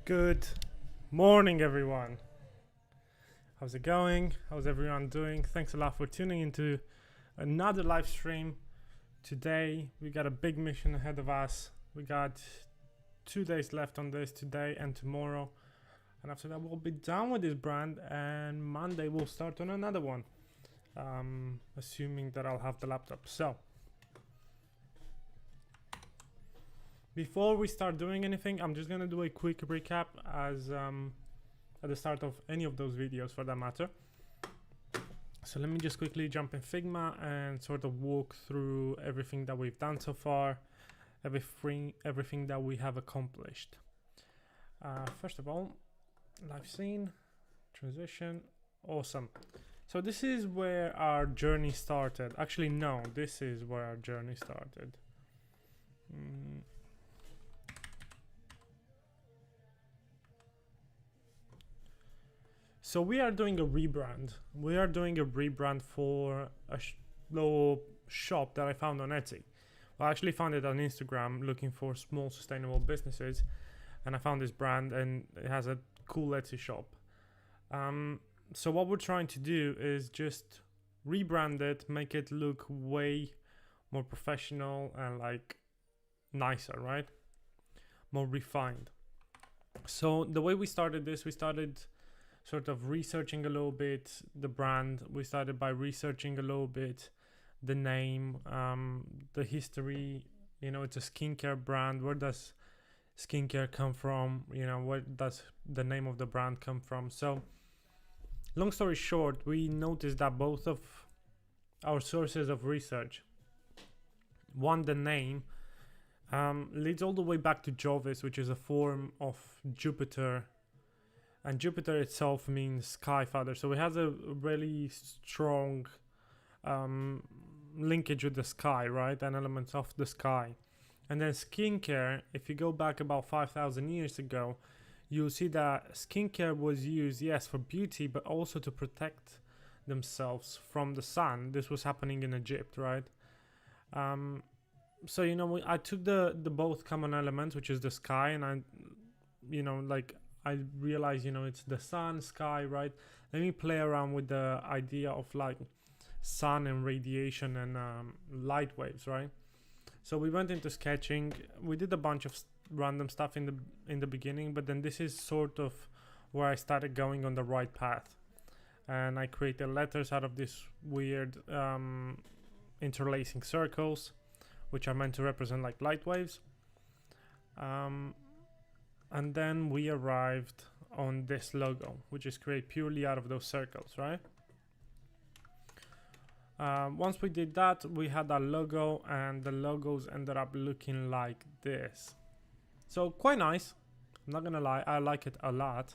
Good morning, everyone. How's it going? How's everyone doing? Thanks a lot for tuning into another live stream. Today, we got a big mission ahead of us. We got 2 days left on this, today and tomorrow. And after that, we'll be done with this brand, and Monday we'll start on another one. Assuming that I'll have the laptop. So, before we start doing anything, I'm just gonna do a quick recap as at the start of any of those videos for that matter. So let me just quickly jump in Figma and sort of walk through everything that we've done so far, everything that we have accomplished. First of all, live scene, transition, awesome. So this is where our journey started. Actually, no, this is where our journey started. So we are doing a rebrand. We are doing a rebrand for a little shop that I found on Etsy. Well, I actually found it on Instagram looking for small sustainable businesses, and I found this brand and it has a cool Etsy shop. So what we're trying to do is just rebrand it, make it look way more professional and like nicer, right? More refined. So the way we started this, we started sort of researching a little bit the brand. We started by researching a little bit the name, the history. You know, it's a skincare brand. Where does skincare come from? You know, where does the name of the brand come from? So long story short, we noticed that both of our sources of research, one, the name, leads all the way back to Jovis, which is a form of Jupiter. And Jupiter itself means sky father, so it has a really strong linkage with the sky, right? And elements of the sky. And then skincare, if you go back about 5,000 years ago, you'll see that skincare was used, yes, for beauty, but also to protect themselves from the sun. This was happening in Egypt, right? So, you know, I took the both common elements, which is the sky, and I realized, you know, it's the sun, sky, right? Let me play around with the idea of like sun and radiation and light waves, right? So we went into sketching. We did a bunch of random stuff in the beginning, but then this is sort of where I started going on the right path, and I created letters out of this weird interlacing circles, which are meant to represent like light waves. And then we arrived on this logo, which is created purely out of those circles, right? Once we did that, we had our logo, and the logos ended up looking like this. So quite nice. I'm not gonna lie, I like it a lot.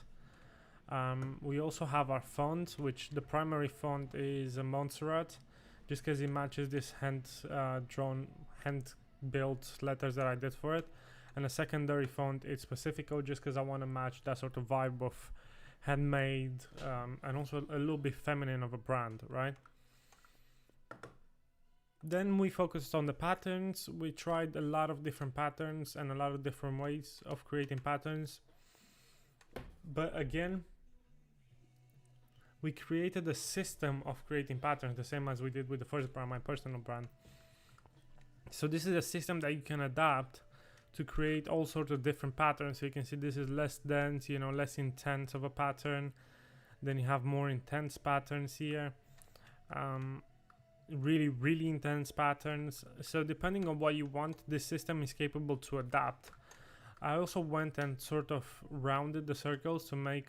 We also have our font, which the primary font is a Montserrat, just because it matches this hand-drawn, hand-built letters that I did for it. And a secondary font is Pacifico, just because I want to match that sort of vibe of handmade and also a little bit feminine of a brand, right? Then we focused on the patterns. We tried a lot of different patterns and a lot of different ways of creating patterns. But again, we created a system of creating patterns, the same as we did with the first brand, my personal brand. So this is a system that you can adapt to create all sorts of different patterns. So you can see this is less dense, you know, less intense of a pattern. Then you have more intense patterns here. Really intense patterns. So depending on what you want, this system is capable to adapt. I also went and sort of rounded the circles to make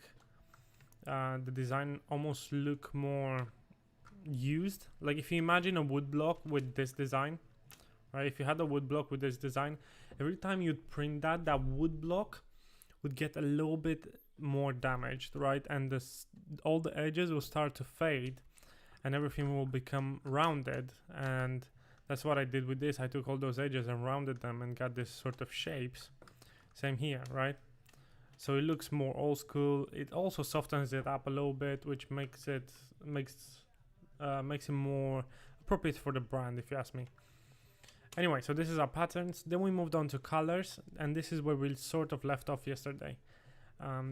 the design almost look more used. Like if you imagine a wood block with this design, right? If you had a wood block with this design, every time you'd print that wood block would get a little bit more damaged, right? And all the edges will start to fade and everything will become rounded. And that's what I did with this. I took all those edges and rounded them and got this sort of shapes. Same here, right? So it looks more old school. It also softens it up a little bit, which makes it more appropriate for the brand, if you ask me. Anyway, so this is our patterns. Then we moved on to colors, and this is where we sort of left off yesterday.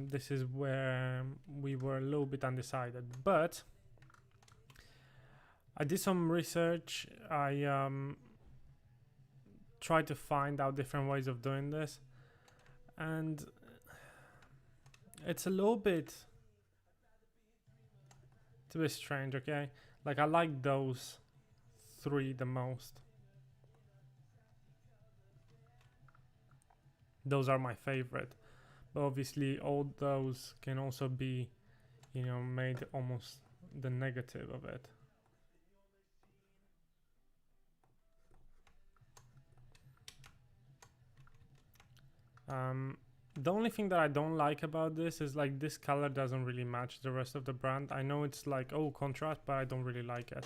This is where we were a little bit undecided, but I did some research. I tried to find out different ways of doing this, and it's a little bit strange, okay? Like, I like those three the most. Those are my favorite, but obviously all those can also be, you know, made almost the negative of it. The only thing that I don't like about this is like this color doesn't really match the rest of the brand. I know it's like, oh, contrast, but I don't really like it.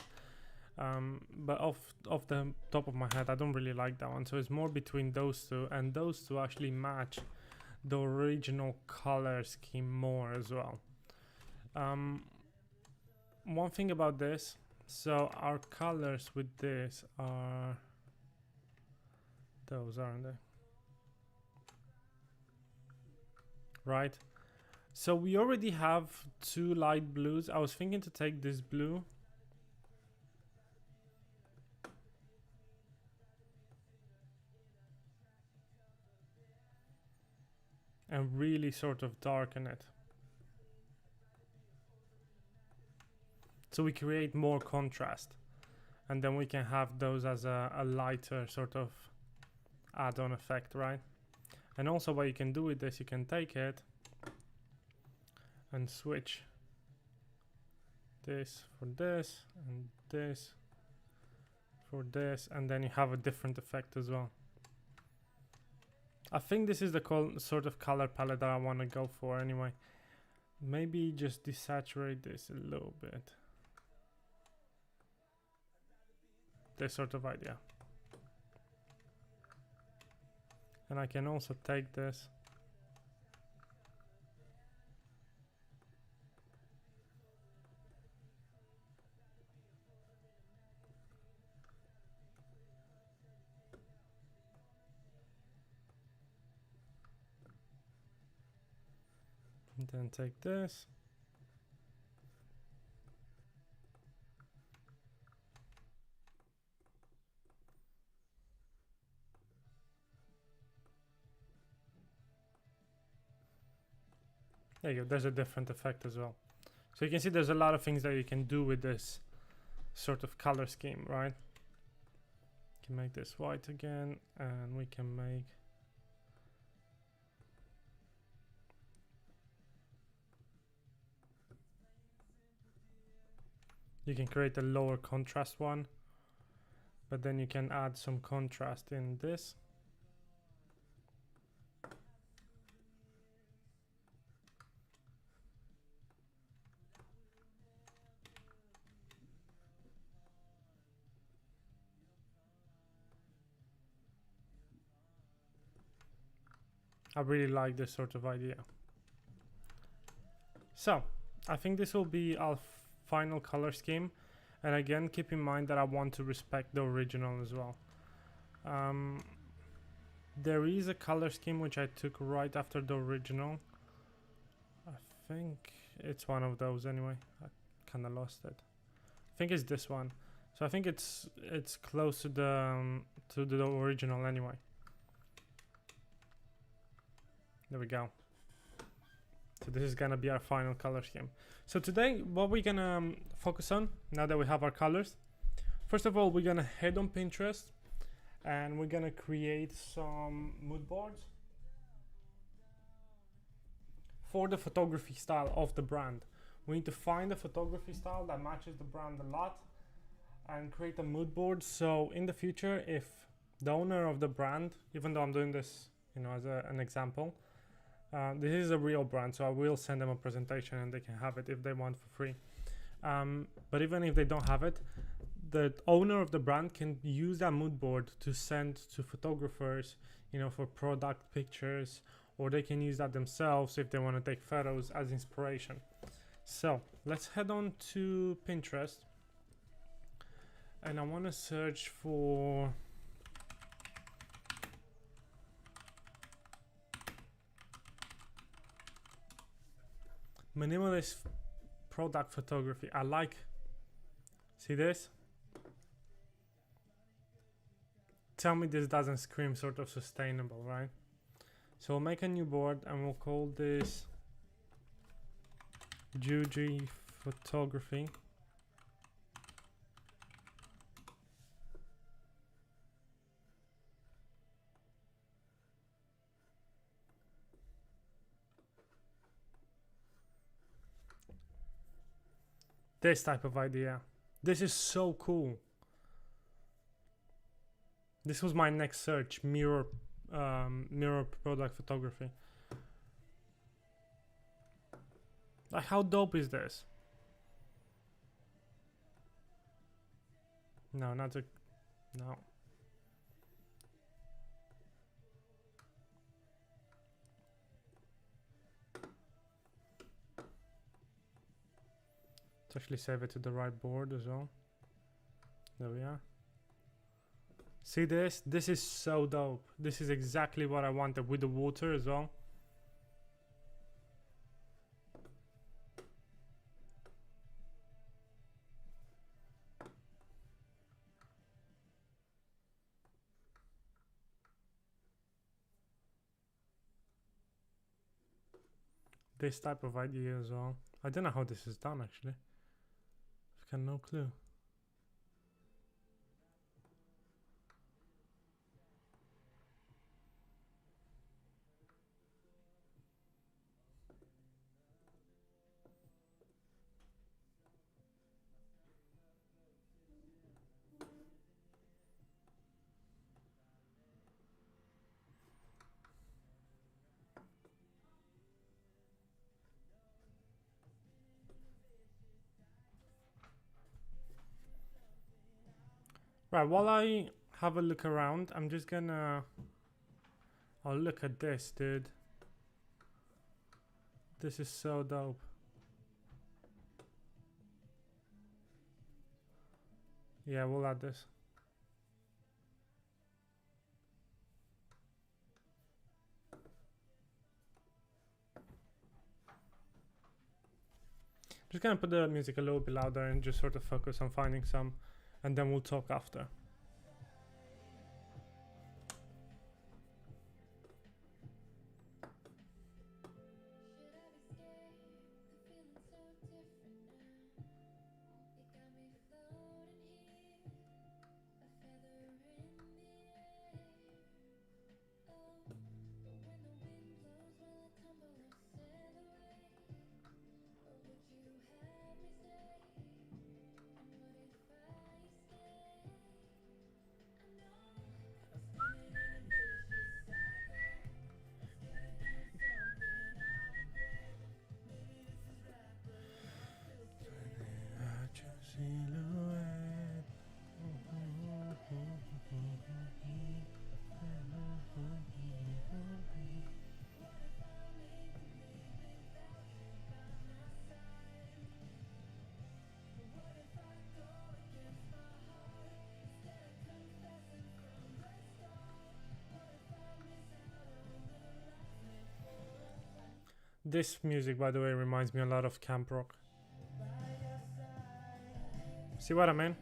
But off the top of my head, I don't really like that one. So it's more between those two, and those two actually match the original color scheme more as well. One thing about this, so our colors with this are those, aren't they? Right, so we already have two light blues. I was thinking to take this blue and really sort of darken it, so we create more contrast, and then we can have those as a lighter sort of add-on effect, right? And also what you can do with this, you can take it and switch this for this and this for this, and then you have a different effect as well. I think this is the sort of color palette that I want to go for anyway. Maybe just desaturate this a little bit. This sort of idea. And I can also take this and then take this. There you go, there's a different effect as well. So you can see there's a lot of things that you can do with this sort of color scheme, right? You can make this white again, and we can make you can create a lower contrast one, but then you can add some contrast in this. I really like this sort of idea. So I think this will be our final color scheme, and again keep in mind that I want to respect the original as well. There is a color scheme which I took right after the original. I think it's one of those anyway. I kind of lost it. I think it's this one. So I think it's close to the original anyway. There we go. So this is gonna be our final color scheme. So today, what we're gonna focus on, now that we have our colors, first of all, we're gonna head on Pinterest and we're gonna create some mood boards for the photography style of the brand. We need to find a photography style that matches the brand a lot and create a mood board. So in the future, if the owner of the brand, even though I'm doing this, you know, as an example, this is a real brand, so I will send them a presentation and they can have it if they want for free. But even if they don't have it, the owner of the brand can use that mood board to send to photographers, you know, for product pictures, or they can use that themselves if they want to take photos as inspiration. So let's head on to Pinterest, and I want to search for Minimalist product photography. I like. See this? Tell me this doesn't scream sort of sustainable, right? So we'll make a new board and we'll call this Juji Photography. This type of idea. This is so cool. This was my next search, mirror product photography. Like, how dope is this? No, not a, no. Let's actually save it to the right board as well. There we are. See this? This is so dope. This is exactly what I wanted with the water as well. This type of idea as well. I don't know how this is done actually. I've got no clue. Right, while I have a look around, I'm just gonna... Oh, look at this, dude. This is so dope. Yeah, we'll add this. Just gonna put the music a little bit louder and just sort of focus on finding some, and then we'll talk after. This music, by the way, reminds me a lot of camp rock. See what I mean?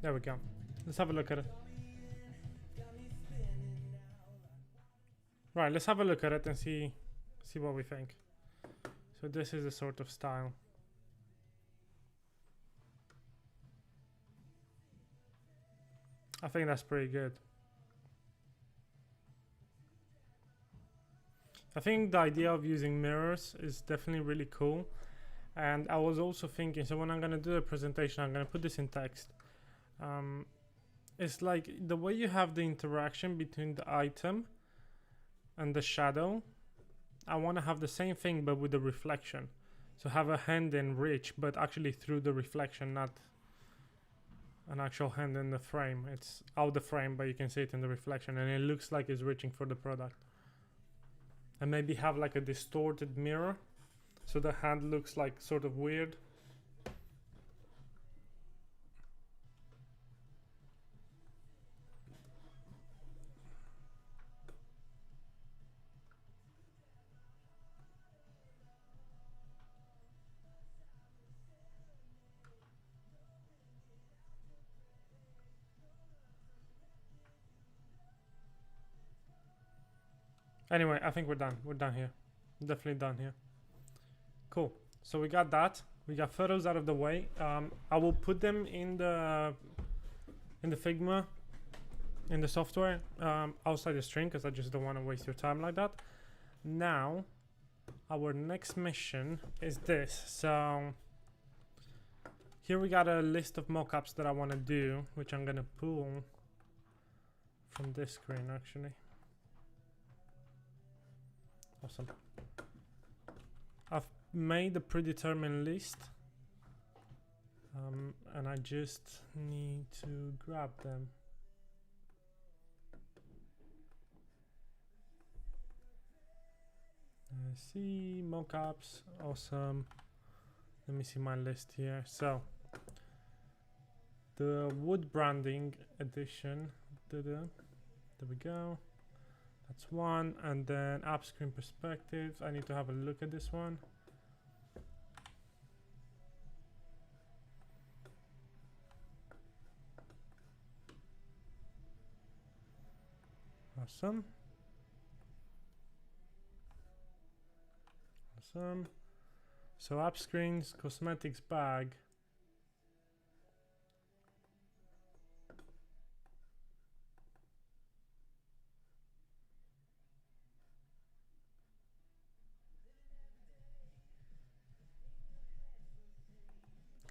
There we go. Let's have a look at it. Right, let's have a look at it and see what we think. So this is the sort of style. I think that's pretty good. I think the idea of using mirrors is definitely really cool. And I was also thinking, so when I'm gonna do a presentation, I'm gonna put this in text. It's like the way you have the interaction between the item and the shadow. I want to have the same thing but with the reflection. So have a hand in reach, but actually through the reflection, not an actual hand in the frame. It's out the frame, but you can see it in the reflection, and it looks like it's reaching for the product. And maybe have like a distorted mirror, so the hand looks like sort of weird. Anyway, I think we're done. We're done here. Definitely done here. Cool. So we got that. We got photos out of the way. I will put them in the Figma, in the software, outside the stream, because I just don't want to waste your time like that. Now, our next mission is this. So here we got a list of mockups that I want to do, which I'm gonna pull from this screen actually. Awesome. I've made a predetermined list, and I just need to grab them. I see mockups. Awesome. Let me see my list here. So the wood branding edition. There we go. That's one. And then app screen perspective. I need to have a look at this one. Awesome. Awesome. So app screens, cosmetics bag.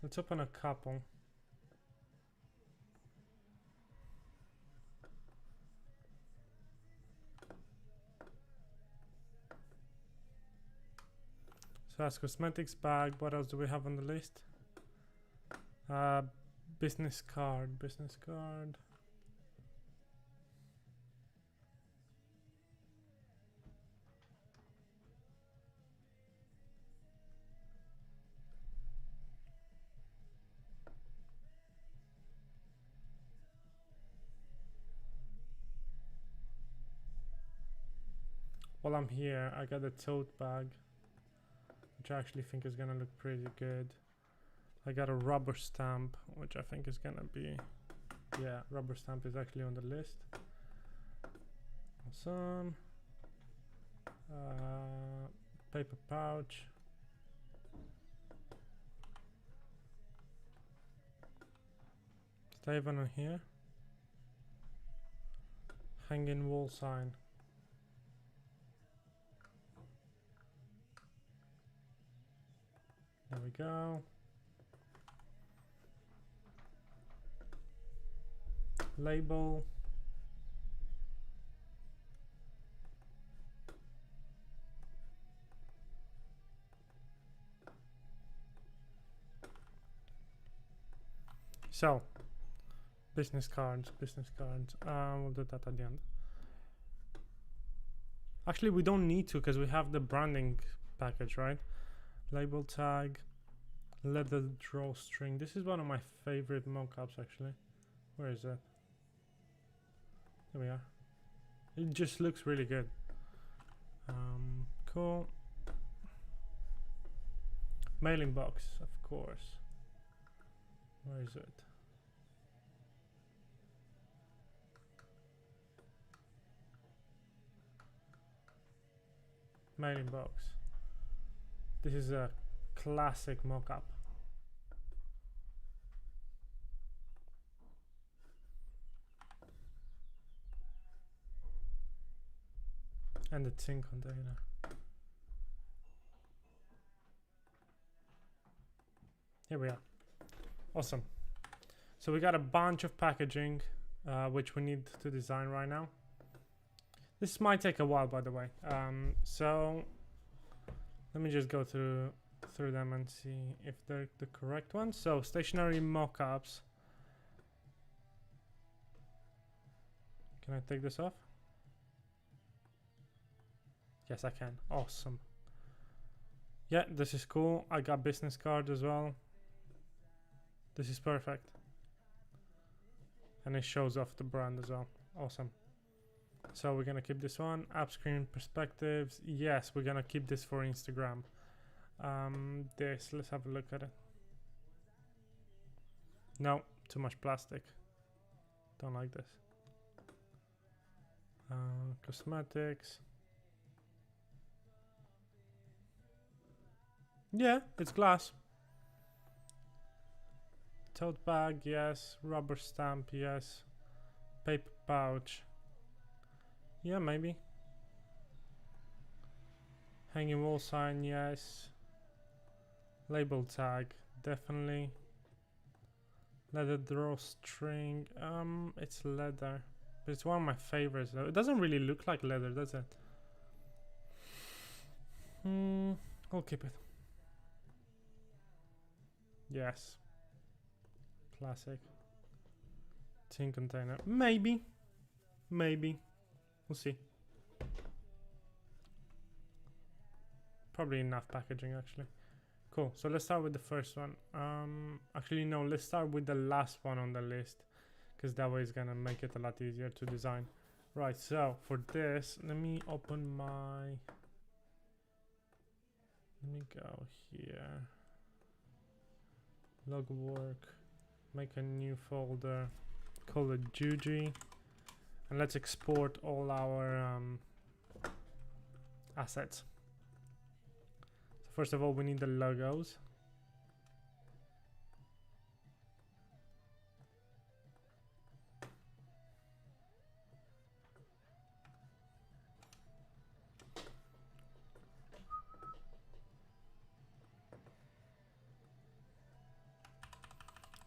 Let's open a couple. So that's cosmetics bag. What else do we have on the list? Business card. Business card. While I'm here, I got a tote bag, which I actually think is gonna look pretty good. I got a rubber stamp, which I think is gonna be, yeah, rubber stamp is actually on the list. Awesome. Paper pouch. Stay even on here. Hanging wall sign. There we go. Label. So, business cards, business cards. We'll do that at the end. Actually, we don't need to because we have the branding package, right? Label tag, leather drawstring. This is one of my favorite mockups actually. Where is it? There we are. It just looks really good. Cool. Mailing box, of course. Where is it? mailing box. This is a classic mock-up. And the tin container. Here we are. Awesome. So we got a bunch of packaging, which we need to design right now. This might take a while, by the way. So let me just go through them and see if they're the correct ones. So stationary mock-ups. Can I take this off? Yes, I can. Awesome. Yeah, this is cool. I got business card as well. This is perfect. And it shows off the brand as well. Awesome. So we're gonna keep this one. App screen perspectives. Yes, we're gonna keep this for Instagram. Let's have a look at it. No, too much plastic. Don't like this. Cosmetics. Yeah, it's glass. Tote bag, yes. Rubber stamp, yes. Paper pouch. Yeah, maybe. Hanging wall sign, yes. Label tag, definitely. Leather drawstring, it's leather. But it's one of my favorites though. It doesn't really look like leather, does it? I'll keep it. Yes. Classic. Tin container. Maybe. Maybe. We'll see. Probably enough packaging actually. Cool. So let's start with the first one. Actually no, let's start with the last one on the list, because that way it's gonna make it a lot easier to design. Right, so for this, let me open my... Let me go here. Log work. Make a new folder. Call it Juji. And let's export all our assets. So first of all, we need the logos.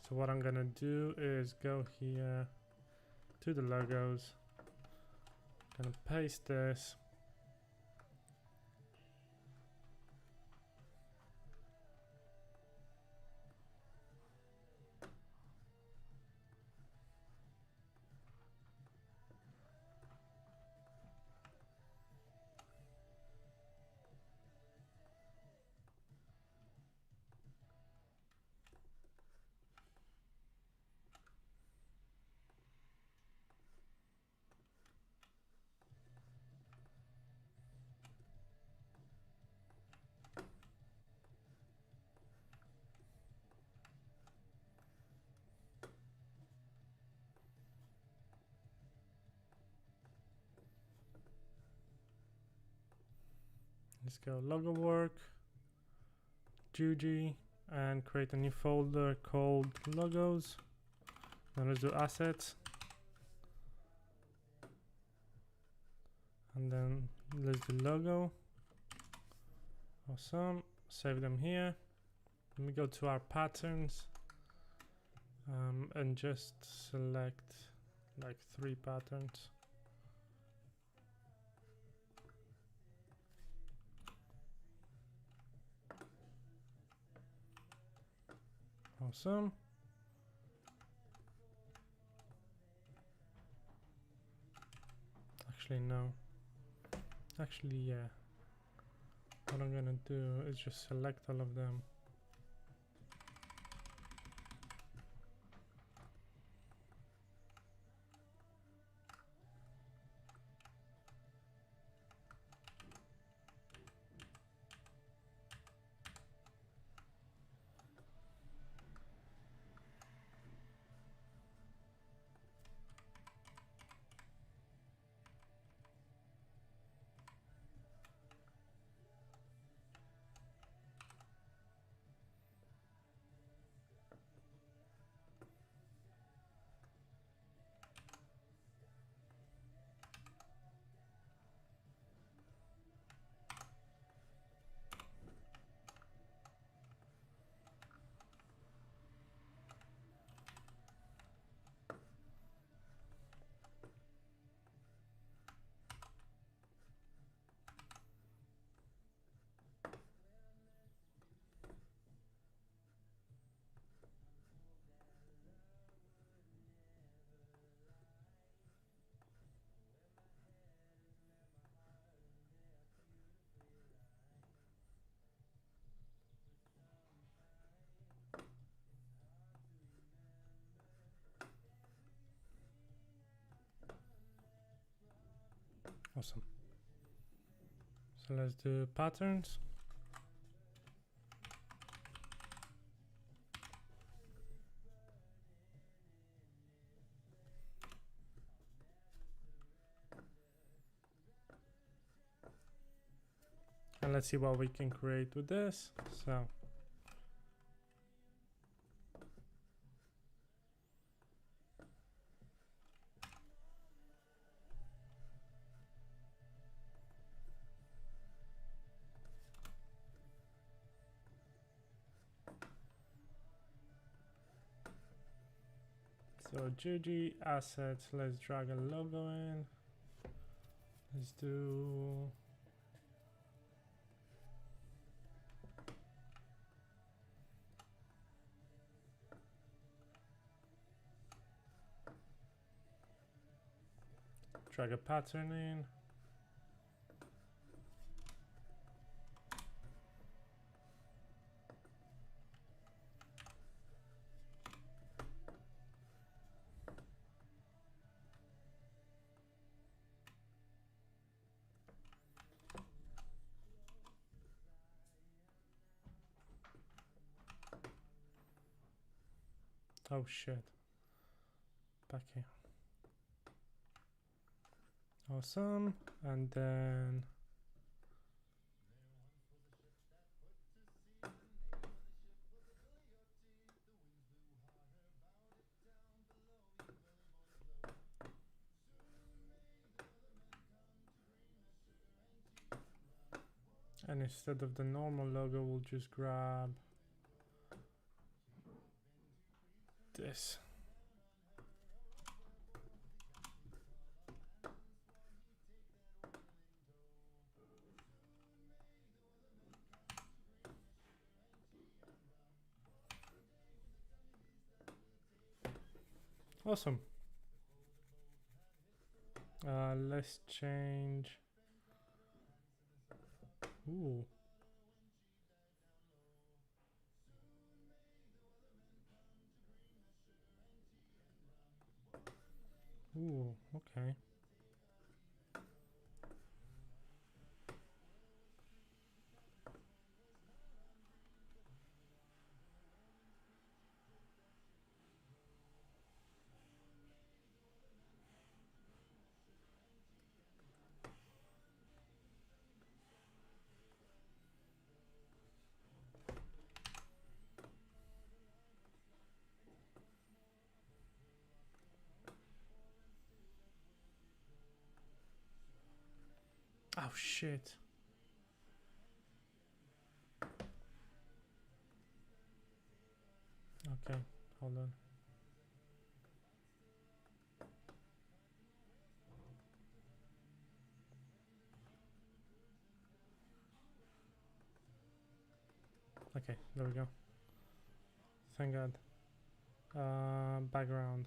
So what I'm gonna do is go here to the logos. Gonna paste this. Let's go logo work, Juji, and create a new folder called logos. Now let's do assets. And then let's do logo. Awesome. Save them here. Let me go to our patterns and just select like 3 patterns. Awesome. Actually, no. Actually, yeah. What I'm gonna do is just select all of them. Awesome. So let's do patterns. And let's see what we can create with this. So Juji assets, let's drag a logo in. Let's do drag a pattern in. Oh shit. Back here. Awesome. And then instead of the normal logo, we'll just grab this. Awesome. Let's change. Ooh. Ooh, okay. Oh shit. Okay, hold on. Okay, there we go. Thank God. Background.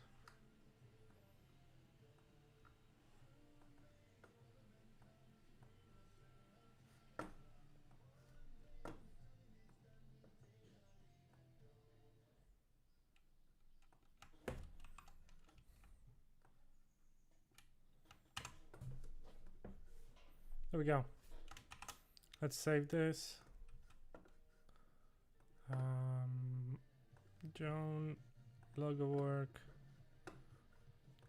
There we go. Let's save this. Joan, logo work,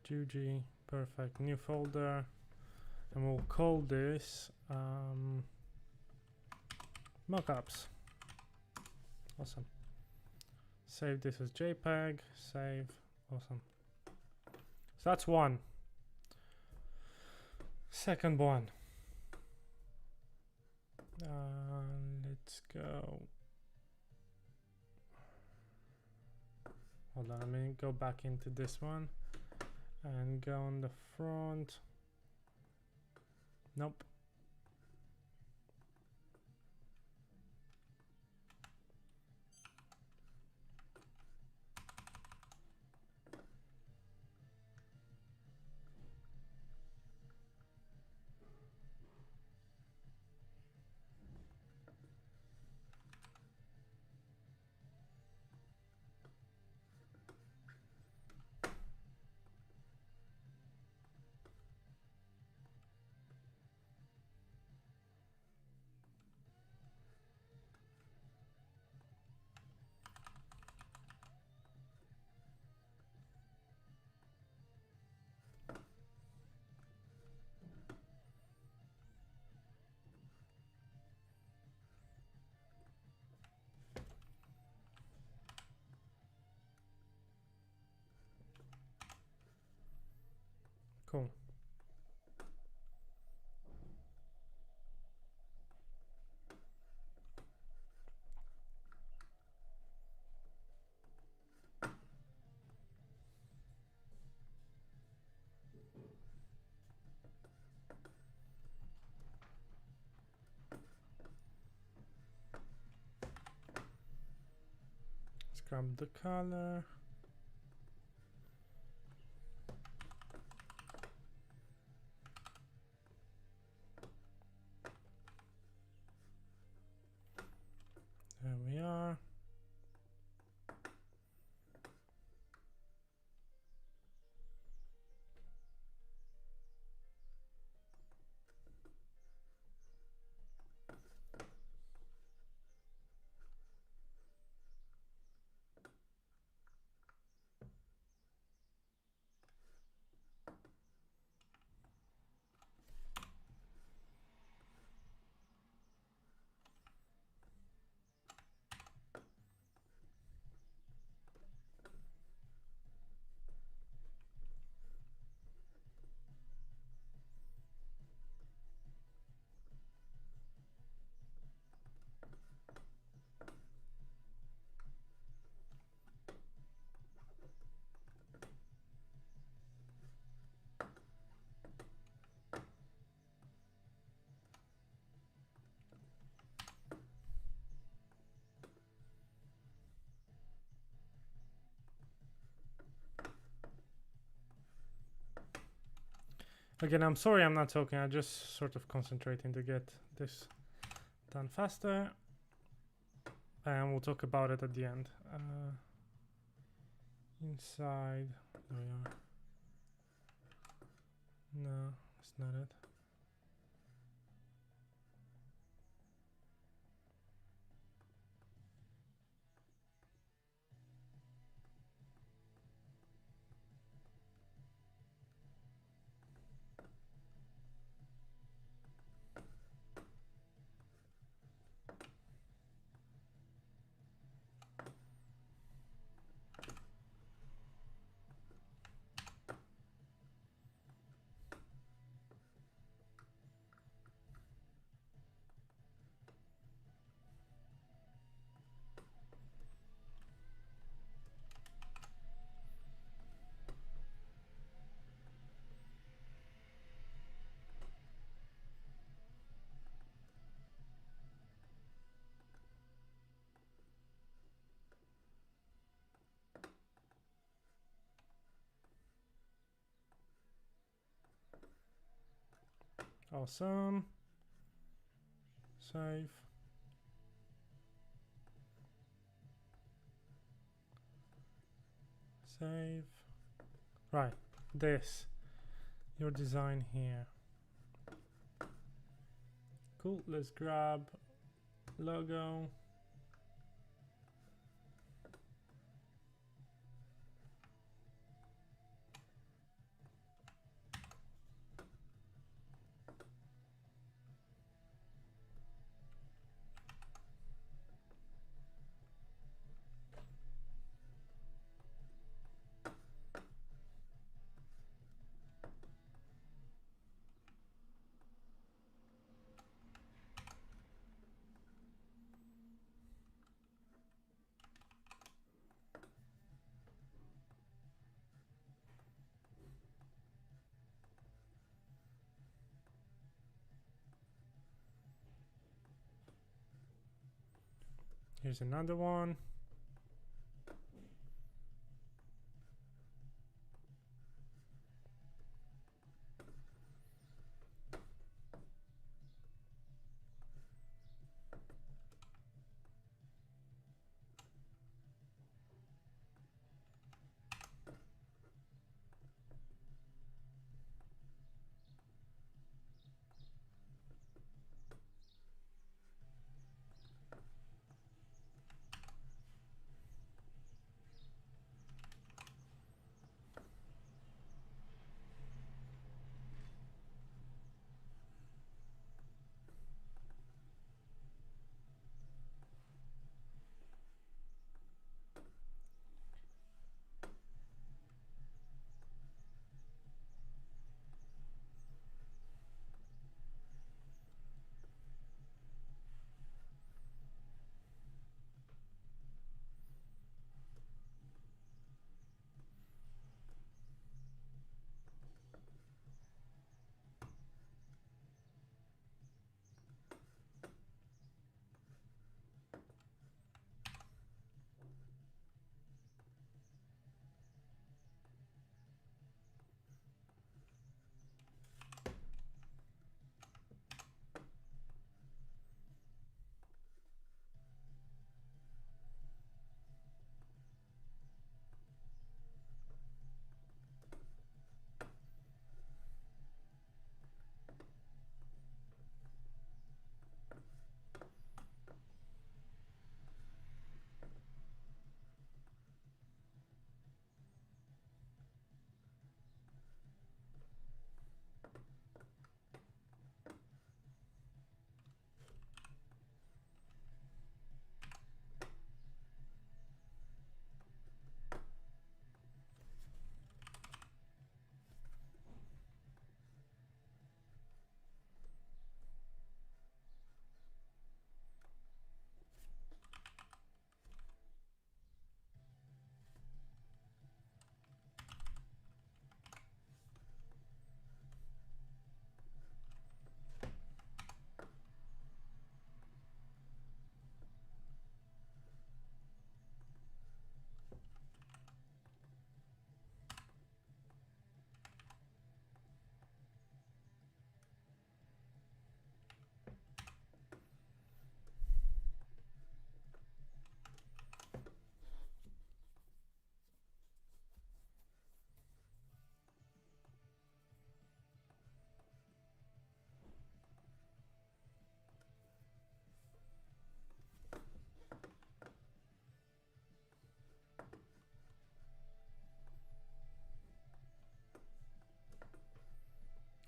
Juji, perfect. New folder, and we'll call this mockups. Awesome. Save this as JPEG. Save. Awesome. So that's one. Second one. Let's go. Hold on, let me go back into this one and go on the front. Nope. Cool. Let's grab the color. There we are. Again, I'm sorry I'm not talking, I'm just sort of concentrating to get this done faster. And we'll talk about it at the end. Inside, there we are. No, that's not it. Awesome. Save. Save. Right, this. Your design here. Cool, let's grab logo. Here's another one.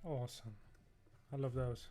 Awesome. I love those.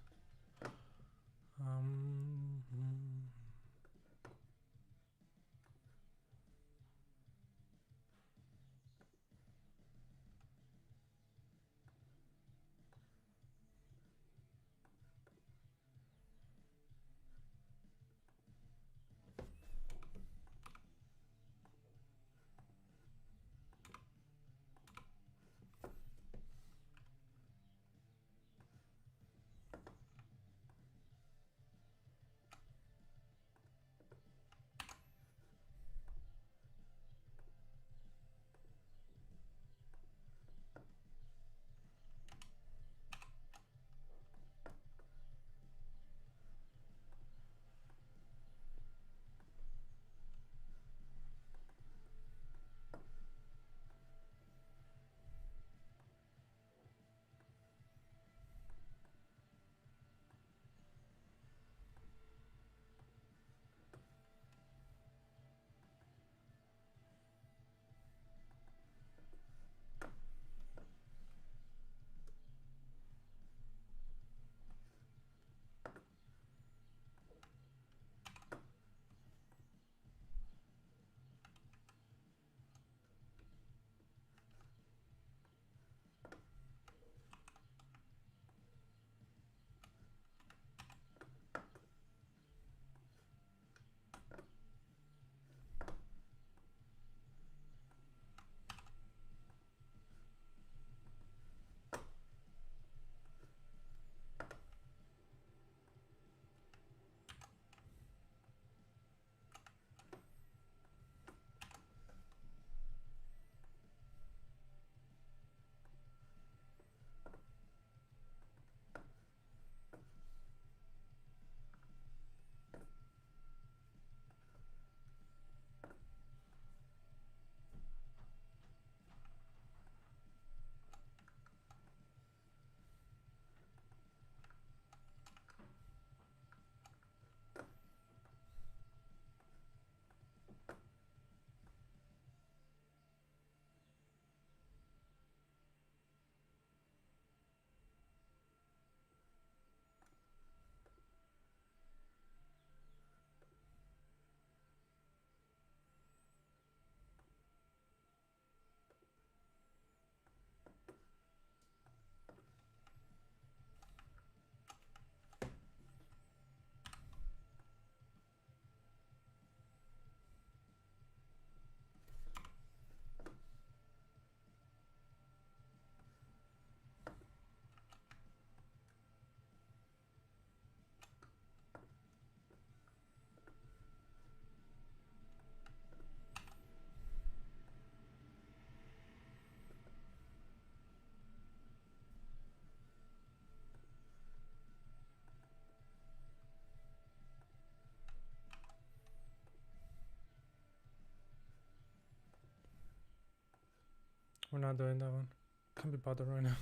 We're not doing that one. Can't be bothered right now.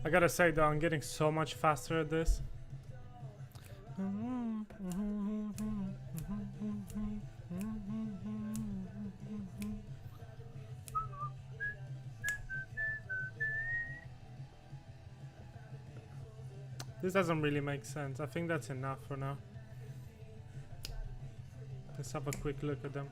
I gotta say though, I'm getting so much faster at this. This doesn't really make sense. I think that's enough for now. Let's have a quick look at them.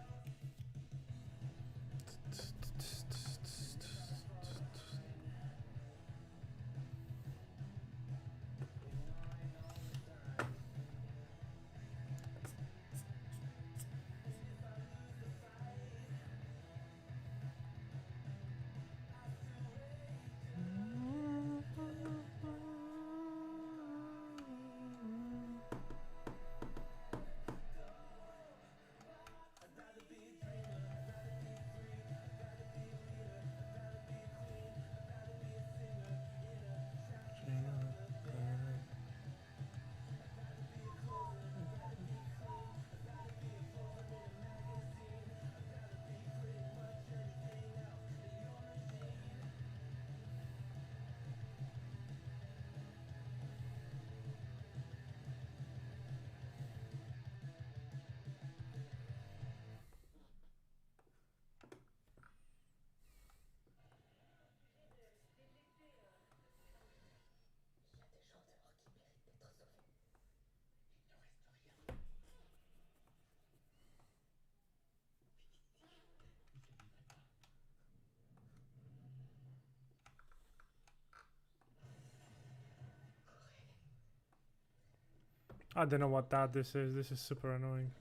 I don't know what this is. This is super annoying.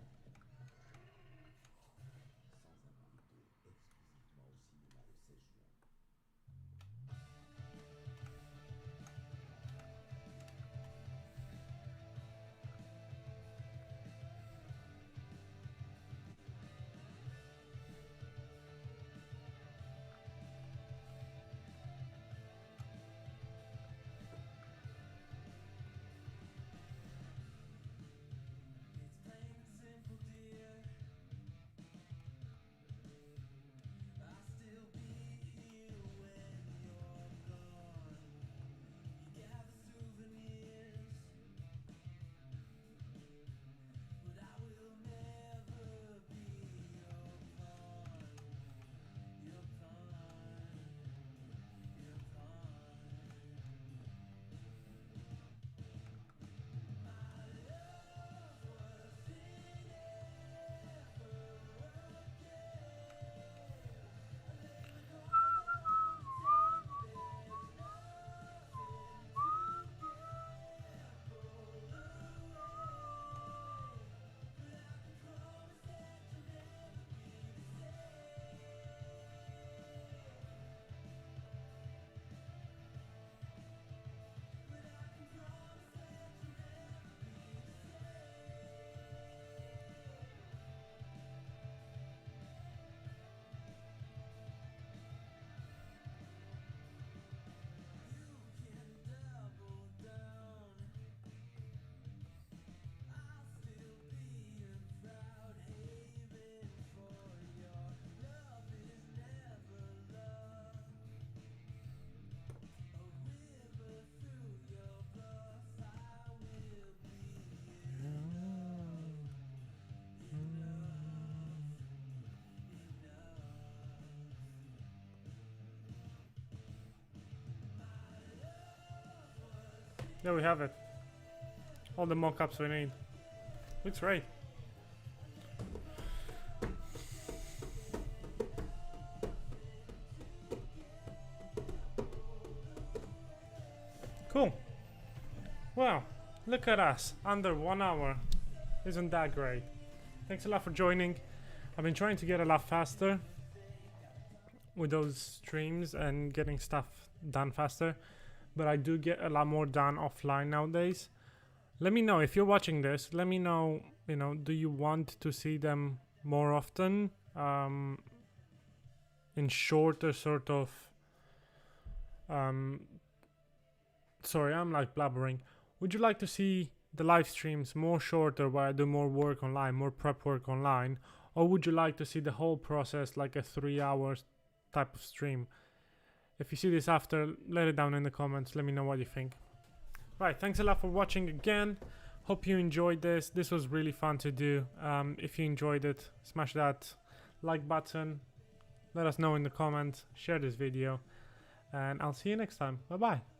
There we have it. All the mock-ups we need. Looks great. Cool. Wow, look at us. Under 1 hour. Isn't that great? Thanks a lot for joining. I've been trying to get a lot faster with those streams and getting stuff done faster, but I do get a lot more done offline nowadays. Let me know if you're watching this. Let me know, do you want to see them more often in shorter sort of sorry, I'm like blabbering. Would you like to see the live streams more shorter where I do more work online, more prep work online, or would you like to see the whole process like a 3 hours type of stream? If you see this after, let it down in the comments. Let me know what you think. Right, thanks a lot for watching again. Hope you enjoyed this. This was really fun to do. If you enjoyed it, smash that like button. Let us know in the comments. Share this video. And I'll see you next time. Bye bye.